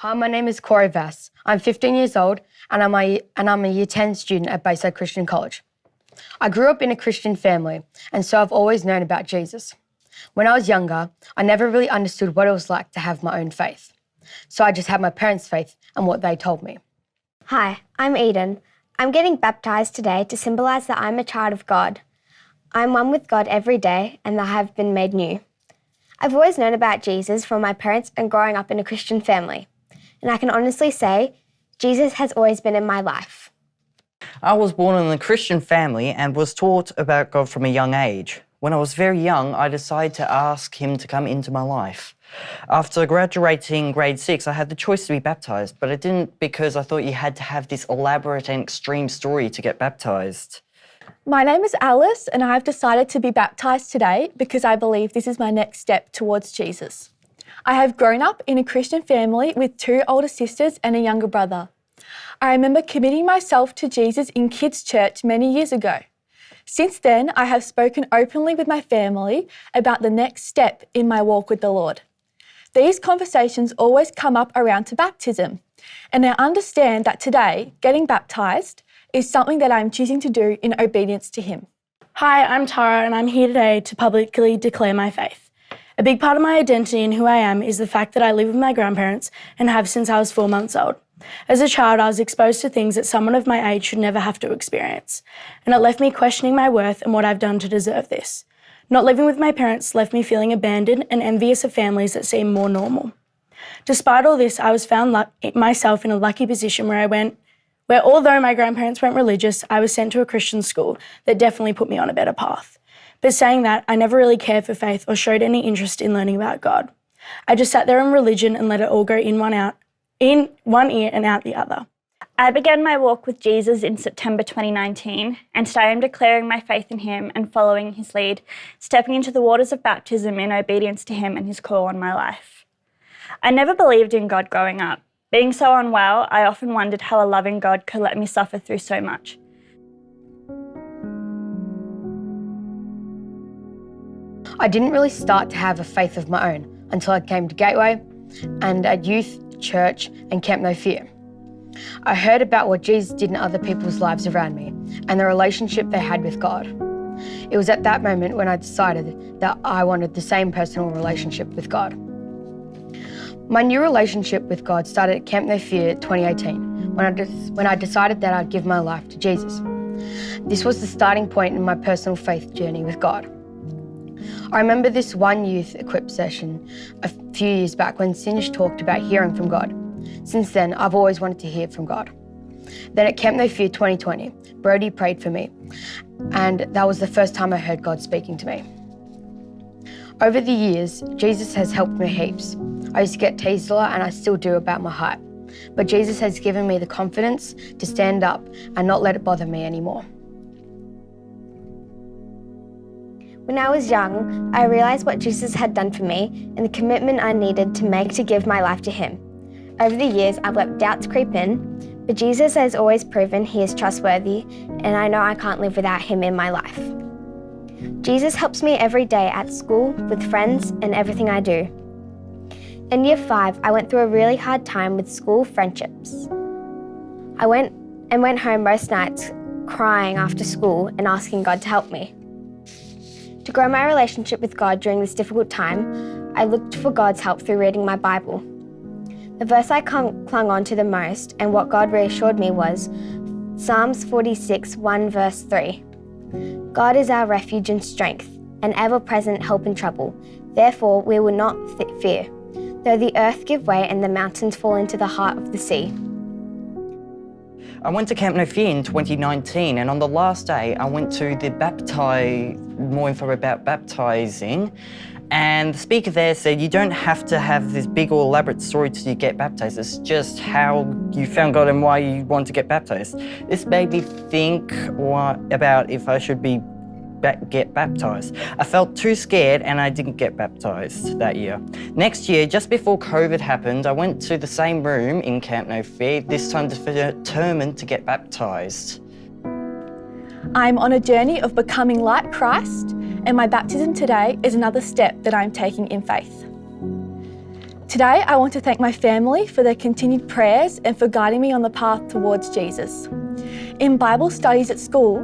Hi, my name is Cory Vass. I'm 15 years old and I'm a Year 10 student at Boyce Christian College. I grew up in a Christian family and so I've always known about Jesus. When I was younger, I never really understood what it was like to have my own faith. So I just had my parents' faith and what they told me. Hi, I'm Eden. I'm getting baptised today to symbolise that I'm a child of God. I'm one with God every day and that I have been made new. I've always known about Jesus from my parents and growing up in a Christian family. And I can honestly say, Jesus has always been in my life. I was born in a Christian family and was taught about God from a young age. When I was very young, I decided to ask him to come into my life. After graduating grade 6, I had the choice to be baptised, but I didn't because I thought you had to have this elaborate and extreme story to get baptised. My name is Alice and I've decided to be baptised today because I believe this is my next step towards Jesus. I have grown up in a Christian family with 2 older sisters and a younger brother. I remember committing myself to Jesus in kids' church many years ago. Since then, I have spoken openly with my family about the next step in my walk with the Lord. These conversations always come up around to baptism, and I understand that today, getting baptised is something that I'm choosing to do in obedience to him. Hi, I'm Tara and I'm here today to publicly declare my faith. A big part of my identity and who I am is the fact that I live with my grandparents and have since I was 4 months old. As a child, I was exposed to things that someone of my age should never have to experience, and it left me questioning my worth and what I've done to deserve this. Not living with my parents left me feeling abandoned and envious of families that seem more normal. Despite all this, I was found myself in a lucky position where although my grandparents weren't religious, I was sent to a Christian school that definitely put me on a better path. But saying that, I never really cared for faith or showed any interest in learning about God. I just sat there in religion and let it all go in one ear and out the other. I began my walk with Jesus in September 2019, and today I'm declaring my faith in him and following his lead, stepping into the waters of baptism in obedience to him and his call on my life. I never believed in God growing up. Being so unwell, I often wondered how a loving God could let me suffer through so much. I didn't really start to have a faith of my own until I came to Gateway and at youth, church and Camp No Fear. I heard about what Jesus did in other people's lives around me and the relationship they had with God. It was at that moment when I decided that I wanted the same personal relationship with God. My new relationship with God started at Camp No Fear 2018 when I decided that I'd give my life to Jesus. This was the starting point in my personal faith journey with God. I remember this one youth equip session a few years back when Sinj talked about hearing from God. Since then, I've always wanted to hear from God. Then at Camp No Fear 2020, Brody prayed for me, and that was the first time I heard God speaking to me. Over the years, Jesus has helped me heaps. I used to get teased a lot, and I still do about my height. But Jesus has given me the confidence to stand up and not let it bother me anymore. When I was young, I realised what Jesus had done for me and the commitment I needed to make to give my life to him. Over the years, I've let doubts creep in, but Jesus has always proven he is trustworthy, and I know I can't live without him in my life. Jesus helps me every day at school, with friends, and everything I do. In Year 5, I went through a really hard time with school friendships. I went home most nights crying after school and asking God to help me. To grow my relationship with God during this difficult time, I looked for God's help through reading my Bible. The verse I clung on to the most and what God reassured me was Psalms 46, 1 verse 3. God is our refuge and strength, an ever-present help in trouble. Therefore we will not fear, though the earth give way and the mountains fall into the heart of the sea. I went to Camp No Fear in 2019, and on the last day, I went to the more info about baptising, and the speaker there said you don't have to have this big or elaborate story till you get baptised. It's just how you found God and why you want to get baptised. This made me think about if I should get baptised. I felt too scared and I didn't get baptised that year. Next year, just before COVID happened, I went to the same room in Camp No Fear, this time determined to get baptised. I'm on a journey of becoming like Christ, and my baptism today is another step that I'm taking in faith. Today, I want to thank my family for their continued prayers and for guiding me on the path towards Jesus. In Bible studies at school,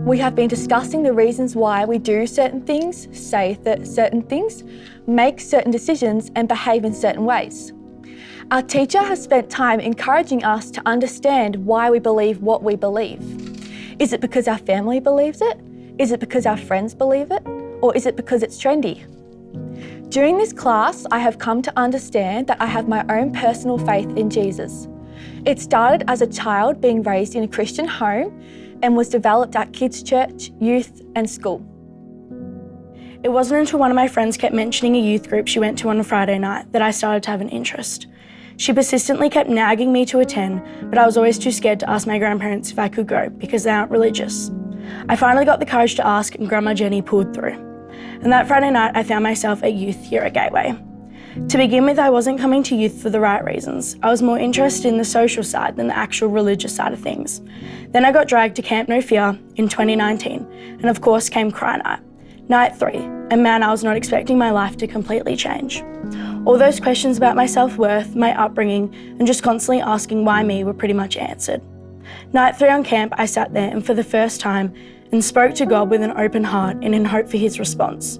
we have been discussing the reasons why we do certain things, say certain things, make certain decisions, and behave in certain ways. Our teacher has spent time encouraging us to understand why we believe what we believe. Is it because our family believes it? Is it because our friends believe it? Or is it because it's trendy? During this class, I have come to understand that I have my own personal faith in Jesus. It started as a child being raised in a Christian home and was developed at kids' church, youth and school. It wasn't until one of my friends kept mentioning a youth group she went to on a Friday night that I started to have an interest. She persistently kept nagging me to attend, but I was always too scared to ask my grandparents if I could go because they aren't religious. I finally got the courage to ask and Grandma Jenny pulled through. And that Friday night, I found myself at youth here at Gateway. To begin with, I wasn't coming to youth for the right reasons. I was more interested in the social side than the actual religious side of things. Then I got dragged to Camp No Fear in 2019, and of course came Cry Night. Night 3, and man, I was not expecting my life to completely change. All those questions about my self-worth, my upbringing, and just constantly asking why me were pretty much answered. Night 3 on camp, I sat there and for the first time and spoke to God with an open heart and in hope for his response.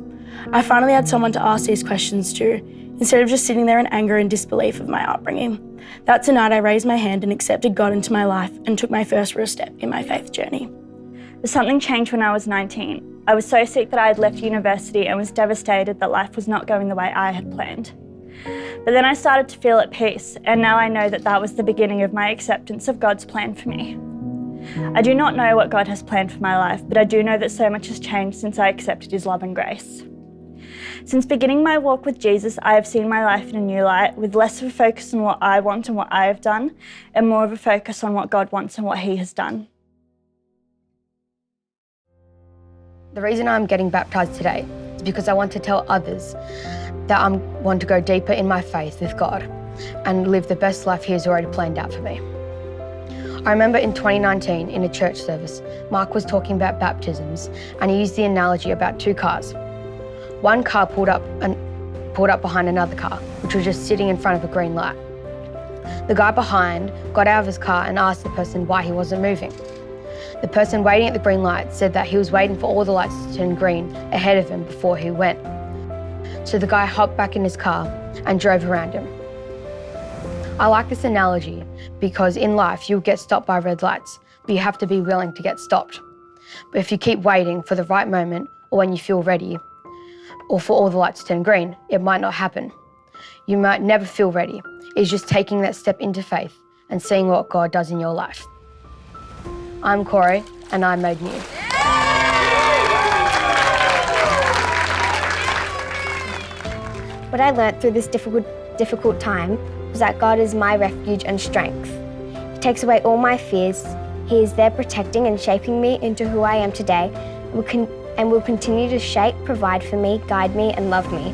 I finally had someone to ask these questions to, instead of just sitting there in anger and disbelief of my upbringing. That tonight I raised my hand and accepted God into my life and took my first real step in my faith journey. Something changed when I was 19. I was so sick that I had left university and was devastated that life was not going the way I had planned. But then I started to feel at peace, and now I know that that was the beginning of my acceptance of God's plan for me. I do not know what God has planned for my life, but I do know that so much has changed since I accepted his love and grace. Since beginning my walk with Jesus, I have seen my life in a new light, with less of a focus on what I want and what I have done, and more of a focus on what God wants and what he has done. The reason I'm getting baptised today is because I want to tell others that I want to go deeper in my faith with God and live the best life he has already planned out for me. I remember in 2019 in a church service, Mark was talking about baptisms and he used the analogy about two cars. One car pulled up behind another car, which was just sitting in front of a green light. The guy behind got out of his car and asked the person why he wasn't moving. The person waiting at the green light said that he was waiting for all the lights to turn green ahead of him before he went. So the guy hopped back in his car and drove around him. I like this analogy because in life you'll get stopped by red lights, but you have to be willing to get stopped. But if you keep waiting for the right moment or when you feel ready, or for all the lights to turn green, it might not happen. You might never feel ready. It's just taking that step into faith and seeing what God does in your life. I'm Cory, and I'm made new. What I learnt through this difficult time was that God is my refuge and strength. He takes away all my fears. He is there protecting and shaping me into who I am today and will continue to shape, provide for me, guide me and love me.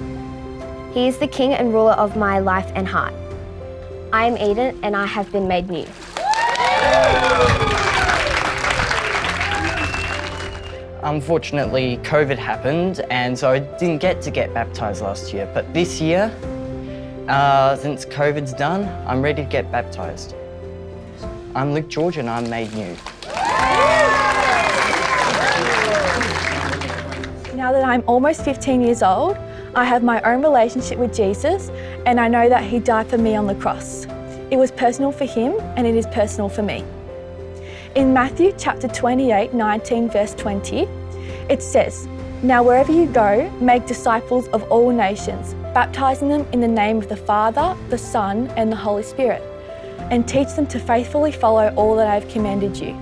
He is the King and ruler of my life and heart. I am Eden and I have been made new. Unfortunately, COVID happened, and so I didn't get to get baptised last year. But this year, since COVID's done, I'm ready to get baptised. I'm Luke George and I'm made new. Now that I'm almost 15 years old, I have my own relationship with Jesus, and I know that he died for me on the cross. It was personal for him, and it is personal for me. In Matthew chapter 28, 19, verse 20, it says, "Now wherever you go, make disciples of all nations, baptizing them in the name of the Father, the Son, and the Holy Spirit, and teach them to faithfully follow all that I have commanded you."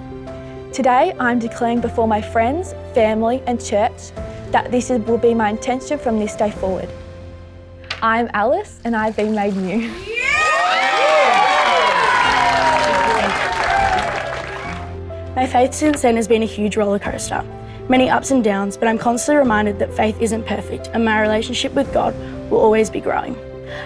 Today, I'm declaring before my friends, family, and church that this will be my intention from this day forward. I'm Alice, and I've been made new. My faith since then has been a huge roller coaster. Many ups and downs, but I'm constantly reminded that faith isn't perfect and my relationship with God will always be growing.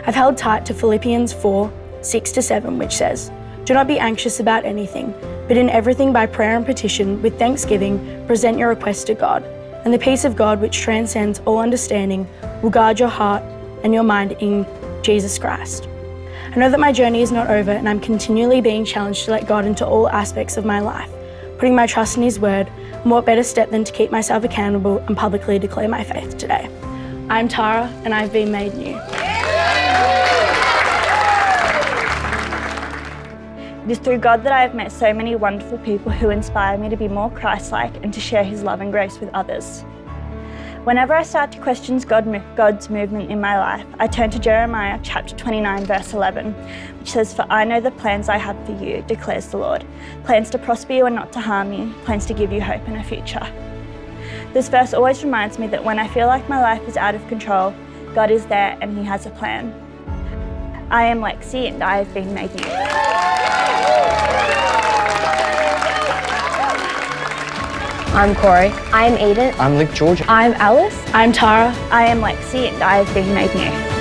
I've held tight to Philippians 4, 6-7, which says, "Do not be anxious about anything, but in everything by prayer and petition, with thanksgiving, present your requests to God. And the peace of God, which transcends all understanding, will guard your heart and your mind in Jesus Christ. I know that my journey is not over and I'm continually being challenged to let God into all aspects of my life, putting my trust in His word, and what better step than to keep myself accountable and publicly declare my faith today. I'm Tara and I've been made new. It is through God that I have met so many wonderful people who inspire me to be more Christ-like and to share His love and grace with others. Whenever I start to question God's movement in my life, I turn to Jeremiah chapter 29, verse 11, which says, "For I know the plans I have for you, declares the Lord, plans to prosper you and not to harm you, plans to give you hope and a future." This verse always reminds me that when I feel like my life is out of control, God is there and He has a plan. I am Lexi and I have been made new. I'm Cory. I am Eden. I'm Luke George. I'm Alice. I'm Tara. I am Lexi and I have been made new.